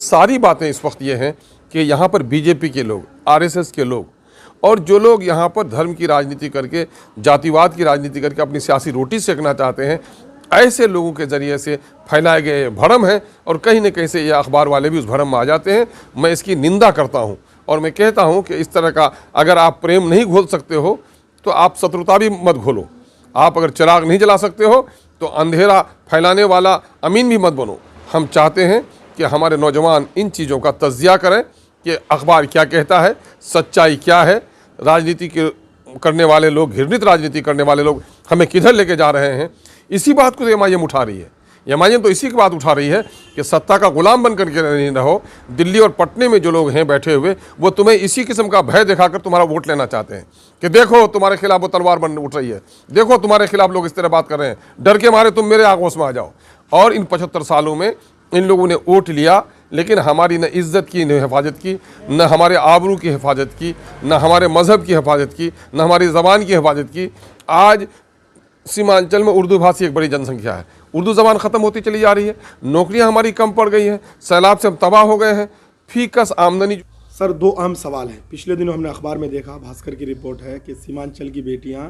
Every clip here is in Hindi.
सारी बातें इस वक्त ये हैं कि यहाँ पर बीजेपी के लोग, आरएसएस के लोग और जो लोग यहाँ पर धर्म की राजनीति करके, जातिवाद की राजनीति करके अपनी सियासी रोटी सेकना चाहते हैं, ऐसे लोगों के ज़रिए से फैलाए गए भ्रम है और कहीं न कहीं से ये अखबार वाले भी उस भ्रम में आ जाते हैं। मैं इसकी निंदा करता हूँ और मैं कहता हूँ कि इस तरह का अगर आप प्रेम नहीं घोल सकते हो तो आप शत्रुता भी मत घोलो। आप अगर चिराग नहीं जला सकते हो तो अंधेरा फैलाने वाला अमीन भी मत बनो। हम चाहते हैं कि हमारे नौजवान इन चीज़ों का तज्जिया करें कि अखबार क्या कहता है, सच्चाई क्या है, राजनीति के करने वाले लोग, घृणित राजनीति करने वाले लोग हमें किधर लेके जा रहे हैं। इसी बात को एमआईएम उठा रही है। एमआईएम तो इसी की बात उठा रही है कि सत्ता का गुलाम बन करके नहीं रहो। दिल्ली और पटने में जो लोग हैं बैठे हुए, वो तुम्हें इसी किस्म का भय दिखाकर तुम्हारा वोट लेना चाहते हैं कि देखो तुम्हारे खिलाफ वो तलवार बन उठ रही है, देखो तुम्हारे खिलाफ लोग इस तरह बात कर रहे हैं, डर के मारे तुम मेरे आगोश में आ जाओ। और इन 75 सालों में इन लोगों ने वोट लिया, लेकिन हमारी न इज़्ज़त की न हिफाजत की, न हमारे आबरू की हिफाजत की, न हमारे मज़हब की हिफाजत की, न हमारी ज़बान की हिफाजत की। आज सीमांचल में उर्दू भाषी एक बड़ी जनसंख्या है, उर्दू ज़बान ख़त्म होती चली जा रही है, नौकरियां हमारी कम पड़ गई हैं, सैलाब से हम तबाह हो गए हैं, फीकस आमदनी। सर, दो अहम सवाल हैं। पिछले दिनों हमने अखबार में देखा, भास्कर की रिपोर्ट है कि सीमांचल की बेटियां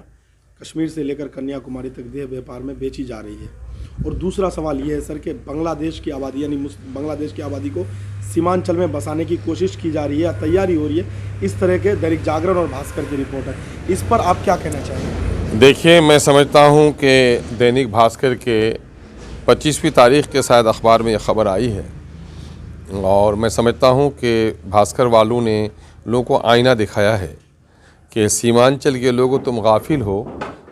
कश्मीर से लेकर कन्याकुमारी तक देह व्यापार में बेची जा रही है। और दूसरा सवाल ये है सर कि बांग्लादेश की आबादी यानी बांग्लादेश की आबादी को सीमांचल में बसाने की कोशिश की जा रही है या तैयारी हो रही है। इस तरह के दैनिक जागरण और भास्कर की रिपोर्ट है, इस पर आप क्या कहना चाहेंगे? देखिए, मैं समझता हूँ कि दैनिक भास्कर के 25वीं तारीख के शायद अखबार में यह ख़बर आई है और मैं समझता हूँ कि भास्कर वालों ने लोगों को आईना दिखाया है कि सीमांचल के लोगों तुम गाफिल हो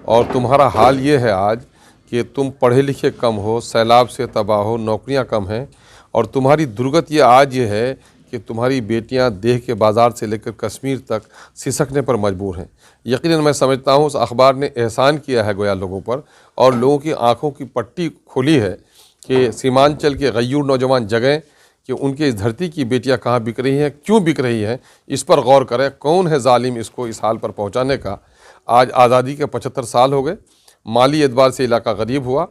और तुम्हारा हाल ये है आज कि तुम पढ़े लिखे कम हो, सैलाब से तबाह हो, नौकरियां कम हैं और तुम्हारी दुर्गत ये आज ये है कि तुम्हारी बेटियां देह के बाज़ार से लेकर कश्मीर तक सिसकने पर मजबूर हैं। यकीनन मैं समझता हूँ उस अखबार ने एहसान किया है गोया लोगों पर और लोगों की आँखों की पट्टी खोली है कि सीमांचल के गयूर नौजवान जगें कि उनके इस धरती की बेटियां कहाँ बिक रही हैं, क्यों बिक रही हैं, इस पर गौर करें। कौन है जालिम इसको इस हाल पर पहुँचाने का। आज आज़ादी के 75 साल हो गए, माली एतबार से इलाका गरीब हुआ,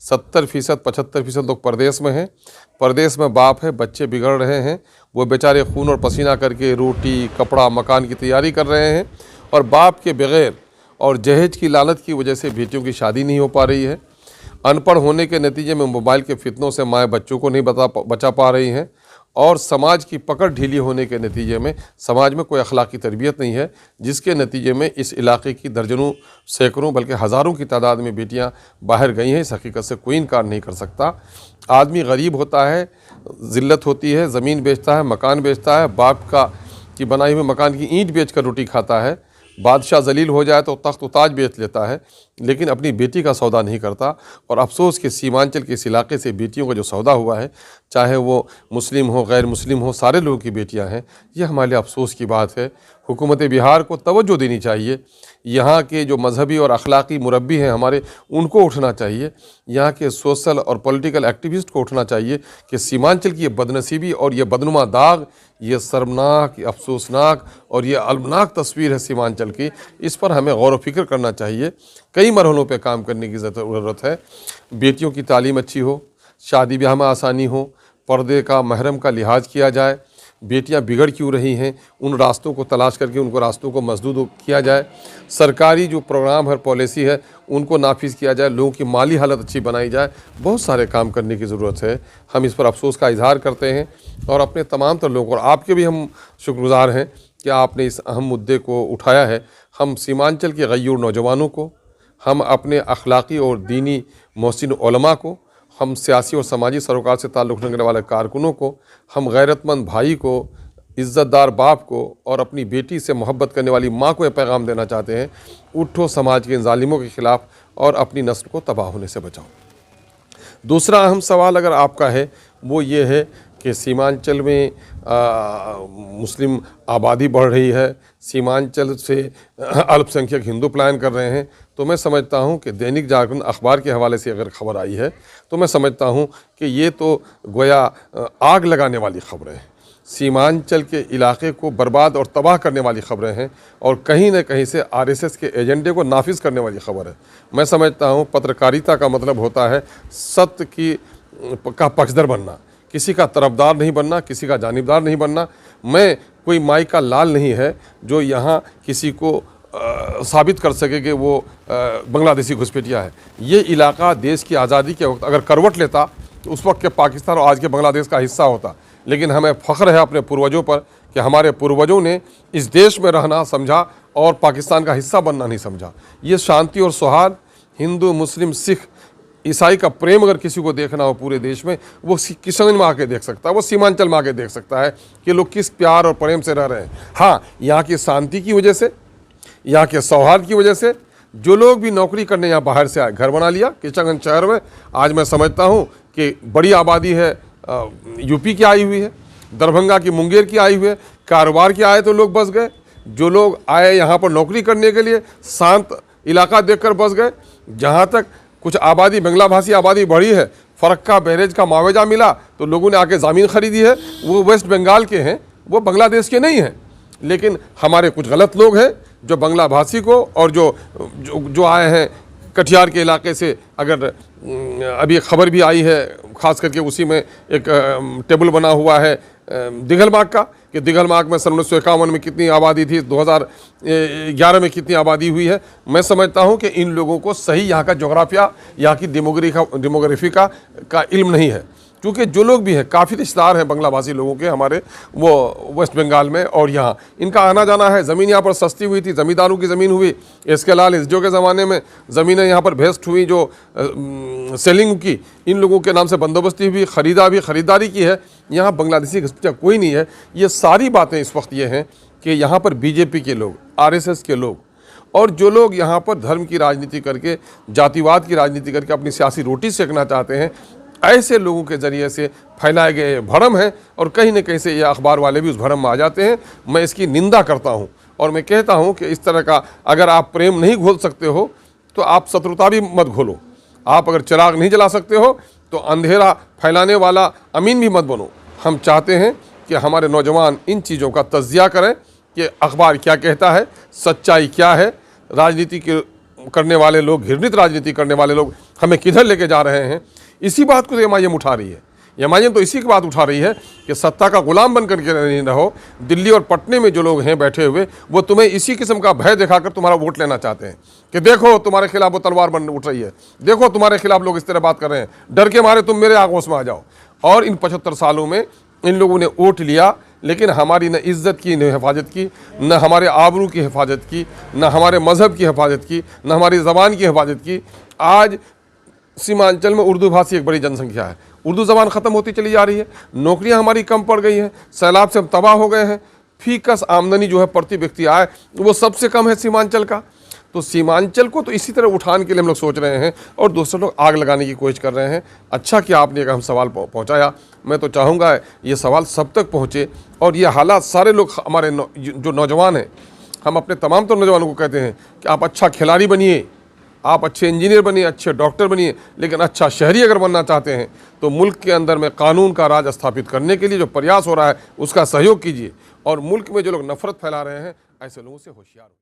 70% 75% लोग परदेश में हैं। परदेश में बाप है, बच्चे बिगड़ रहे हैं, वो बेचारे खून और पसीना करके रोटी कपड़ा मकान की तैयारी कर रहे हैं और बाप के बग़ैर और जहेज की लालच की वजह से बेटियों की शादी नहीं हो पा रही है। अनपढ़ होने के नतीजे में मोबाइल के फितनों से माएँ बच्चों को नहीं बचा पा रही हैं और समाज की पकड़ ढीली होने के नतीजे में समाज में कोई अखलाकी तरबियत नहीं है, जिसके नतीजे में इस इलाके की दर्जनों सैकड़ों बल्कि हज़ारों की तादाद में बेटियां बाहर गई हैं। इस हकीकत से कोई इनकार नहीं कर सकता। आदमी गरीब होता है, ज़िल्लत होती है, ज़मीन बेचता है, मकान बेचता है, बाप की बनाई हुई मकान की ईंट बेच कर रोटी खाता है। बादशाह जलील हो जाए तो तख्त ताज बेच लेता है, लेकिन अपनी बेटी का सौदा नहीं करता। और अफसोस कि सीमांचल के इस इलाके से बेटियों का जो सौदा हुआ है, चाहे वो मुस्लिम हो गैर मुस्लिम हो, सारे लोगों की बेटियां हैं। ये हमारे लिए अफसोस की बात है। हुकूमत बिहार को तवज्जो देनी चाहिए। यहाँ के जो मजहबी और अखलाकी मुरब्बी हैं हमारे, उनको उठना चाहिए। यहाँ के सोशल और पॉलिटिकल एक्टिविस्ट को उठना चाहिए कि सीमांचल की ये बदनसीबी और ये बदनुमा दाग, ये शर्मनाक, ये अफसोसनाक और ये अलमनाक तस्वीर है सीमांचल की, इस पर हमें गौर व फिक्र करना चाहिए। कई मरहलों पे काम करने की ज़रूरत है। बेटियों की तालीम अच्छी हो, शादी ब्याह में आसानी हो, पर्दे का महरम का लिहाज किया जाए, बेटियां बिगड़ क्यों रही हैं उन रास्तों को तलाश करके उनको रास्तों को मजदूद किया जाए। सरकारी जो प्रोग्राम है, पॉलिसी है, उनको नाफिज किया जाए, लोगों की माली हालत अच्छी बनाई जाए। बहुत सारे काम करने की ज़रूरत है। हम इस पर अफसोस का इजहार करते हैं और अपने तमाम तर लोगों और आपके भी हम शुक्रगुजार हैं कि आपने इस अहम मुद्दे को उठाया है। हम सीमांचल के गयूर नौजवानों को, हम अपने अखलाकी और दीनी मोहसिन उलमा को, हम सियासी और समाजी सरोकार से ताल्लुक़ रखने वाले कारकुनों को, हम गैरतमंद भाई को, इज़्ज़तदार बाप को और अपनी बेटी से मोहब्बत करने वाली माँ को यह पैगाम देना चाहते हैं, उठो समाज के इन जालिमों के ख़िलाफ़ और अपनी नस्ल को तबाह होने से बचाओ। दूसरा अहम सवाल अगर आपका है वो ये है कि सीमांचल में मुस्लिम आबादी बढ़ रही है, सीमांचल से अल्पसंख्यक हिंदू पलायन कर रहे हैं। तो मैं समझता हूं कि दैनिक जागरण अखबार के हवाले से अगर ख़बर आई है तो मैं समझता हूं कि ये तो गोया आग लगाने वाली ख़बरें हैं, सीमांचल के इलाके को बर्बाद और तबाह करने वाली ख़बरें हैं और कहीं न कहीं से आरएसएस के एजेंडे को नाफिज करने वाली ख़बर है। मैं समझता हूँ पत्रकारिता का मतलब होता है सत्य का पक्षधर बनना, किसी का तरफदार नहीं बनना, किसी का जानिबदार नहीं बनना। मैं कोई माई का लाल नहीं है जो यहाँ किसी को साबित कर सके कि वो बांग्लादेशी घुसपैठिया है। ये इलाका देश की आज़ादी के वक्त अगर करवट लेता तो उस वक्त के पाकिस्तान और आज के बांग्लादेश का हिस्सा होता। लेकिन हमें फ़ख्र है अपने पूर्वजों पर कि हमारे पूर्वजों ने इस देश में रहना समझा और पाकिस्तान का हिस्सा बनना नहीं समझा। ये शांति और सौहार्द, हिंदू, मुस्लिम, सिख, ईसाई का प्रेम अगर किसी को देखना हो पूरे देश में, वो किशनगंज में आके देख सकता है, वो सीमांचल में आके देख सकता है कि लोग किस प्यार और प्रेम से रह रहे हैं। हाँ, यहाँ की शांति की वजह से, यहाँ के सौहार्द की वजह से जो लोग भी नौकरी करने यहाँ बाहर से आए, घर बना लिया किशनगंज शहर में। आज मैं समझता हूँ कि बड़ी आबादी है यूपी की आई हुई है, दरभंगा की, मुंगेर की आई हुई है, कारोबार के आए तो लोग बस गए। जो लोग आए यहाँ पर नौकरी करने के लिए शांत इलाका देखकर बस गए। जहाँ तक कुछ आबादी, बांग्ला भाषी आबादी बढ़ी है, फरक्का बैरेज का मुआवजा मिला तो लोगों ने आके ज़मीन खरीदी है। वो वेस्ट बंगाल के हैं, वो बांग्लादेश के नहीं हैं। लेकिन हमारे कुछ गलत लोग हैं जो बांग्ला भाषी को और जो आए हैं कटिहार के इलाके से। अगर अभी खबर भी आई है, ख़ास करके उसी में एक टेबल बना हुआ है दिघलमाग का, कि दिघलमाग में सन 1951 में कितनी आबादी थी, 2011 में कितनी आबादी हुई है। मैं समझता हूँ कि इन लोगों को सही यहाँ का जोग्राफिया, यहाँ की डेमोग्राफी का इल्म नहीं है। क्योंकि जो लोग भी हैं, काफ़ी रिश्तेदार हैं बांग्ला भाषी लोगों के हमारे, वो वेस्ट बंगाल में और यहाँ इनका आना जाना है। ज़मीन यहाँ पर सस्ती हुई थी, ज़मींदारों की ज़मीन हुई। इसके लाल इसजो के ज़माने में ज़मीनें यहाँ पर भेस्ट हुई, जो सेलिंग की इन लोगों के नाम से बंदोबस्ती हुई, ख़रीदारी की है। यहाँ बांग्लादेशी घुसपैठिया कोई नहीं है। ये सारी बातें इस वक्त ये हैं कि यहाँ पर बीजेपी के लोग, RSS के लोग और जो लोग यहाँ पर धर्म की राजनीति करके, जातिवाद की राजनीति करके अपनी सियासी रोटी सेकना चाहते हैं, ऐसे लोगों के ज़रिए से फैलाए गए भ्रम है। और कहीं न कहीं से ये अखबार वाले भी उस भ्रम में आ जाते हैं। मैं इसकी निंदा करता हूँ और मैं कहता हूँ कि इस तरह का अगर आप प्रेम नहीं घोल सकते हो तो आप शत्रुता भी मत घोलो। आप अगर चिराग नहीं जला सकते हो तो अंधेरा फैलाने वाला अमीन भी मत बनो। हम चाहते हैं कि हमारे नौजवान इन चीज़ों का तज्जिया करें कि अखबार क्या कहता है, सच्चाई क्या है, राजनीति करने वाले लोग, घृणित राजनीति करने वाले लोग हमें किधर लेके जा रहे हैं। इसी बात को MIM उठा रही है। MIM तो इसी की बात उठा रही है कि सत्ता का गुलाम बन करके नहीं रहो। दिल्ली और पटने में जो लोग हैं बैठे हुए, वो तुम्हें इसी किस्म का भय दिखाकर तुम्हारा वोट लेना चाहते हैं कि देखो तुम्हारे खिलाफ वो तलवार बन उठ रही है, देखो तुम्हारे खिलाफ लोग इस तरह बात कर रहे हैं, डर के मारे तुम मेरे आगोश में आ जाओ। और इन 75 सालों में इन लोगों ने वोट लिया, लेकिन हमारी न इज़्ज़त की न हिफाजत की, न हमारे आबरू की हिफाजत की, न हमारे मज़हब की हिफाजत की, न हमारी ज़बान की हिफाजत की। आज सीमांचल में उर्दू भाषी एक बड़ी जनसंख्या है, उर्दू ज़बान ख़त्म होती चली जा रही है, नौकरियां हमारी कम पड़ गई हैं, सैलाब से हम तबाह हो गए हैं। फीकस आमदनी जो है प्रति व्यक्ति आय वो सबसे कम है सीमांचल का। तो सीमांचल को तो इसी तरह उठाने के लिए हम लोग सोच रहे हैं और दूसरे लोग आग लगाने की कोशिश कर रहे हैं। अच्छा कि आपने एक अहम सवाल पहुँचाया। मैं तो चाहूँगा ये सवाल सब तक पहुँचे और ये हालात सारे लोग, हमारे जो नौजवान हैं, हम अपने तमाम तो नौजवानों को कहते हैं कि आप अच्छा खिलाड़ी बनिए, आप अच्छे इंजीनियर बनिए, अच्छे डॉक्टर बनिए, लेकिन अच्छा शहरी अगर बनना चाहते हैं तो मुल्क के अंदर में कानून का राज स्थापित करने के लिए जो प्रयास हो रहा है उसका सहयोग कीजिए। और मुल्क में जो लोग नफरत फैला रहे हैं, ऐसे लोगों से होशियार हो।